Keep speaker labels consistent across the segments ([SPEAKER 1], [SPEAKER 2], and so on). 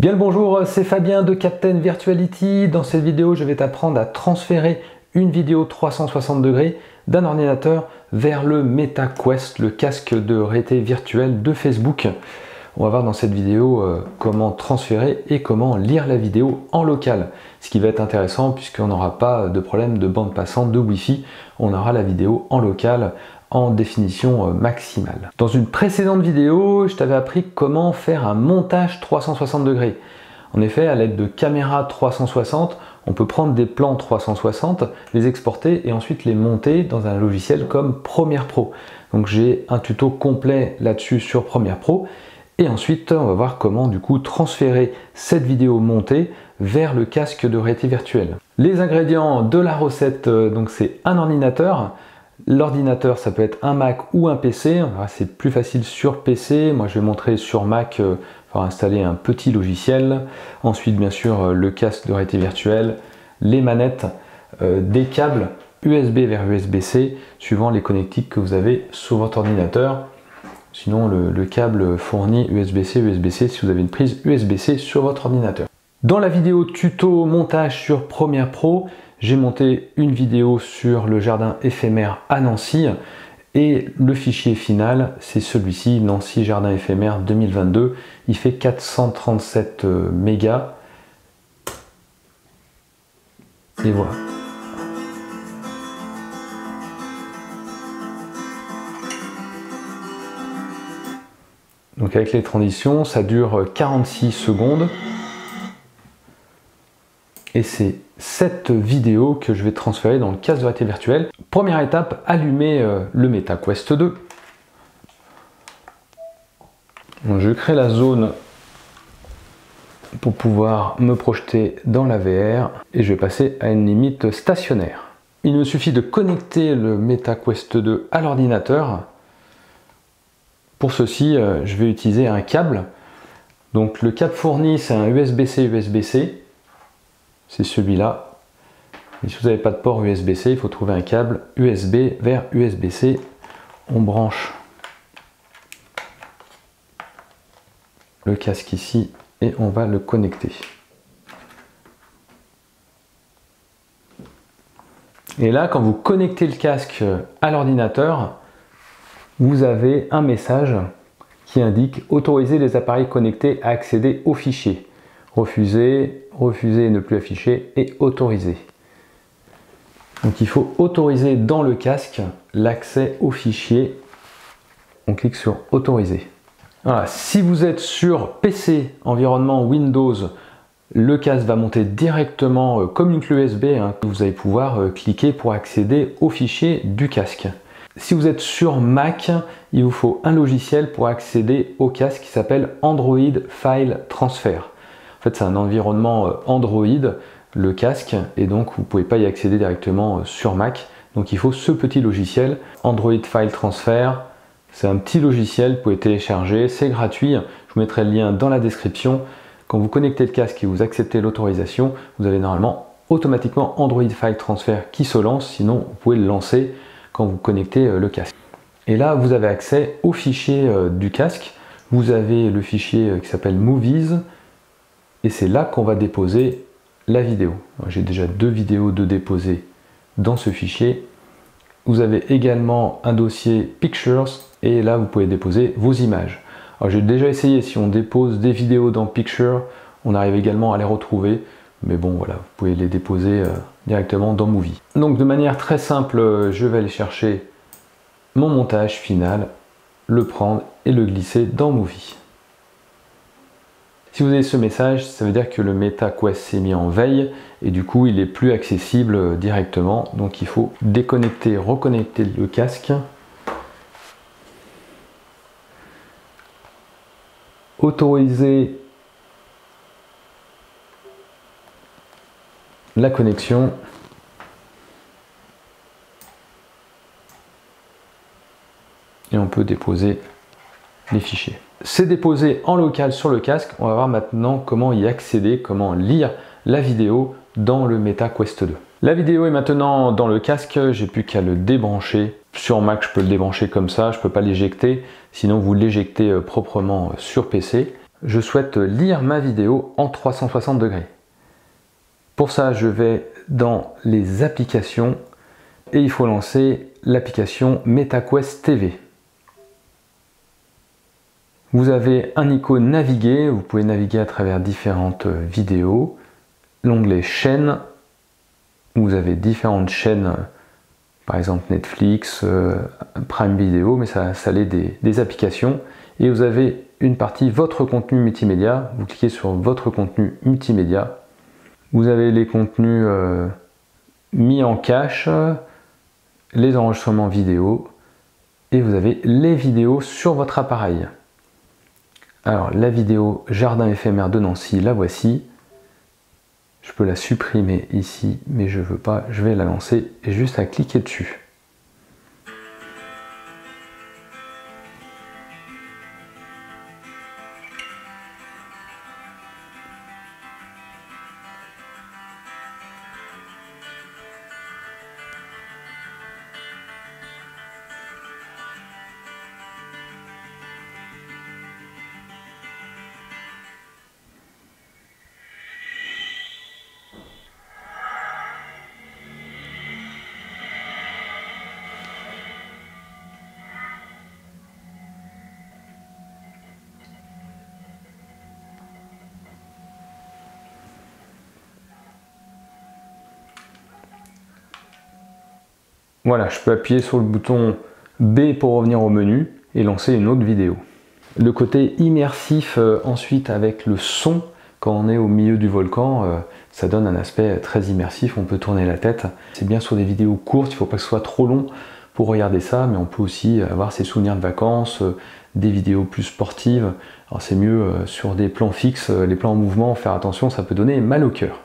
[SPEAKER 1] Bien le bonjour, c'est Fabien de Captain Virtuality. Dans cette vidéo, je vais t'apprendre à transférer une vidéo 360 degrés d'un ordinateur vers le MetaQuest, le casque de réalité virtuelle de Facebook. On va voir dans cette vidéo comment transférer et comment lire la vidéo en local. Ce qui va être intéressant puisqu'on n'aura pas de problème de bande passante, de Wi-Fi. On aura la vidéo en local en définition maximale. Dans une précédente vidéo, je t'avais appris comment faire un montage 360 degrés. En effet, à l'aide de caméras 360, on peut prendre des plans 360, les exporter et ensuite les monter dans un logiciel comme Premiere Pro. Donc j'ai un tuto complet là-dessus sur Premiere Pro. Et ensuite, on va voir comment du coup transférer cette vidéo montée vers le casque de réalité virtuelle. Les ingrédients de la recette, donc c'est un ordinateur. L'ordinateur, ça peut être un Mac ou un PC. C'est plus facile sur PC. Moi, je vais montrer sur Mac, pour installer un petit logiciel. Ensuite, bien sûr, le casque de réalité virtuelle, les manettes, des câbles USB vers USB-C, suivant les connectiques que vous avez sur votre ordinateur. Sinon, le câble fournit USB-C, USB-C si vous avez une prise USB-C sur votre ordinateur. Dans la vidéo tuto montage sur Premiere Pro, j'ai monté une vidéo sur le jardin éphémère à Nancy et le fichier final, c'est celui-ci, Nancy Jardin éphémère 2022. Il fait 437 mégas. Et voilà. Donc avec les transitions, ça dure 46 secondes. Et c'est cette vidéo que je vais transférer dans le casque de réalité virtuelle. Première étape, allumer le MetaQuest 2. Donc je crée la zone pour pouvoir me projeter dans la VR et je vais passer à une limite stationnaire. Il me suffit de connecter le MetaQuest 2 à l'ordinateur. Pour ceci, je vais utiliser un câble. Donc le câble fourni, c'est un USB-C, USB-C. C'est celui-là. Et si vous n'avez pas de port USB-C, il faut trouver un câble USB vers USB-C. On branche le casque ici et on va le connecter. Et là, quand vous connectez le casque à l'ordinateur, vous avez un message qui indique « Autoriser les appareils connectés à accéder aux fichiers ». Refuser, refuser et ne plus afficher et autoriser. Donc il faut autoriser dans le casque l'accès aux fichiers. On clique sur autoriser. Voilà. Si vous êtes sur PC, environnement Windows, le casque va monter directement comme une clé USB. Vous allez pouvoir cliquer pour accéder aux fichiers du casque. Si vous êtes sur Mac, il vous faut un logiciel pour accéder au casque qui s'appelle Android File Transfer. En fait, c'est un environnement Android, le casque, et donc vous ne pouvez pas y accéder directement sur Mac. Donc il faut ce petit logiciel, Android File Transfer. C'est un petit logiciel, vous pouvez télécharger, c'est gratuit. Je vous mettrai le lien dans la description. Quand vous connectez le casque et vous acceptez l'autorisation, vous avez normalement automatiquement Android File Transfer qui se lance. Sinon, vous pouvez le lancer quand vous connectez le casque. Et là, vous avez accès au fichier du casque. Vous avez le fichier qui s'appelle Movies. Et c'est là qu'on va déposer la vidéo. J'ai déjà deux vidéos de déposer dans ce fichier. Vous avez également un dossier Pictures et là vous pouvez déposer vos images. Alors j'ai déjà essayé, si on dépose des vidéos dans Pictures, on arrive également à les retrouver. Mais bon voilà, vous pouvez les déposer directement dans Movie. Donc de manière très simple, je vais aller chercher mon montage final, le prendre et le glisser dans Movie. Si vous avez ce message, ça veut dire que le MetaQuest s'est mis en veille et du coup il est plus accessible directement. Donc il faut déconnecter, reconnecter le casque. Autoriser la connexion. Et on peut déposer les fichiers. C'est déposé en local sur le casque. On va voir maintenant comment y accéder, comment lire la vidéo dans le MetaQuest 2. La vidéo est maintenant dans le casque, j'ai plus qu'à le débrancher. Sur Mac, je peux le débrancher comme ça, je peux pas l'éjecter. Sinon, vous l'éjectez proprement sur PC. je souhaite lire ma vidéo en 360 degrés. Pour ça, je vais dans les applications et il faut lancer l'application MetaQuest TV. Vous avez un icône naviguer, vous pouvez naviguer à travers différentes vidéos. L'onglet chaînes, vous avez différentes chaînes, par exemple Netflix, Prime Video, mais ça l'est des applications. Et vous avez une partie votre contenu multimédia, vous cliquez sur votre contenu multimédia. Vous avez les contenus mis en cache, les enregistrements vidéo et vous avez les vidéos sur votre appareil. Alors la vidéo Jardin éphémère de Nancy, la voici. Je peux la supprimer ici, mais je ne veux pas, je vais la lancer et juste à cliquer dessus. Voilà, je peux appuyer sur le bouton B pour revenir au menu et lancer une autre vidéo. Le côté immersif ensuite avec le son, quand on est au milieu du volcan, ça donne un aspect très immersif, on peut tourner la tête. C'est bien sur des vidéos courtes, il ne faut pas que ce soit trop long pour regarder ça, mais on peut aussi avoir ses souvenirs de vacances, des vidéos plus sportives. Alors c'est mieux sur des plans fixes, les plans en mouvement, faire attention, ça peut donner mal au cœur.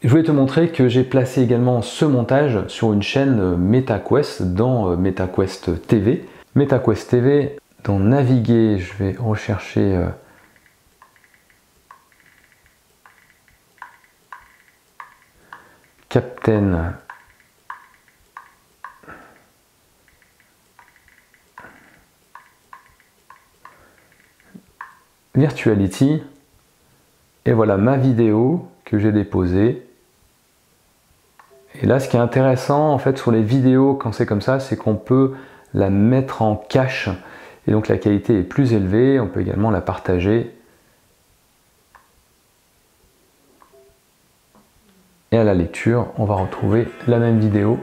[SPEAKER 1] Je voulais te montrer que j'ai placé également ce montage sur une chaîne MetaQuest dans MetaQuest TV. MetaQuest TV, dans Naviguer, je vais rechercher Captain Virtuality et voilà ma vidéo que j'ai déposée. Et là, ce qui est intéressant en fait sur les vidéos quand c'est comme ça, c'est qu'on peut la mettre en cache et donc la qualité est plus élevée. On peut également la partager. Et à la lecture, on va retrouver la même vidéo.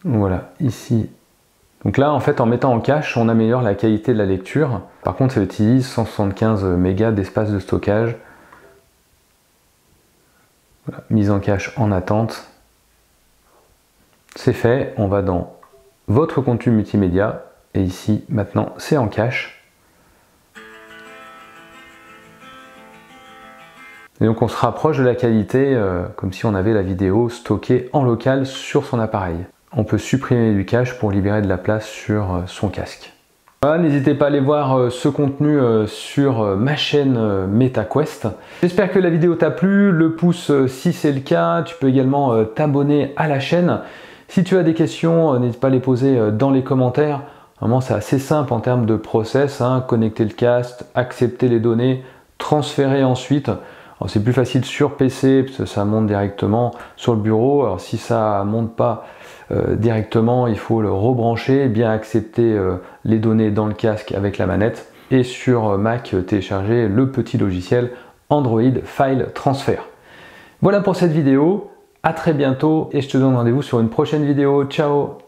[SPEAKER 1] Voilà, ici. Donc là, en fait, en mettant en cache, on améliore la qualité de la lecture. Par contre, ça utilise 175 mégas d'espace de stockage. Voilà, mise en cache en attente. C'est fait, on va dans votre contenu multimédia et ici maintenant c'est en cache. Et donc on se rapproche de la qualité comme si on avait la vidéo stockée en local sur son appareil. On peut supprimer du cache pour libérer de la place sur son casque. Voilà, n'hésitez pas à aller voir ce contenu sur ma chaîne MetaQuest. J'espère que la vidéo t'a plu, le pouce si c'est le cas, tu peux également t'abonner à la chaîne. Si tu as des questions, n'hésite pas à les poser dans les commentaires. Vraiment, c'est assez simple en termes de process, hein. Connecter le casque, accepter les données, transférer ensuite. C'est plus facile sur PC parce que ça monte directement sur le bureau. Alors si ça ne monte pas directement, il faut le rebrancher, bien accepter les données dans le casque avec la manette. Et sur Mac, télécharger le petit logiciel Android File Transfer. Voilà pour cette vidéo. À très bientôt et je te donne rendez-vous sur une prochaine vidéo. Ciao!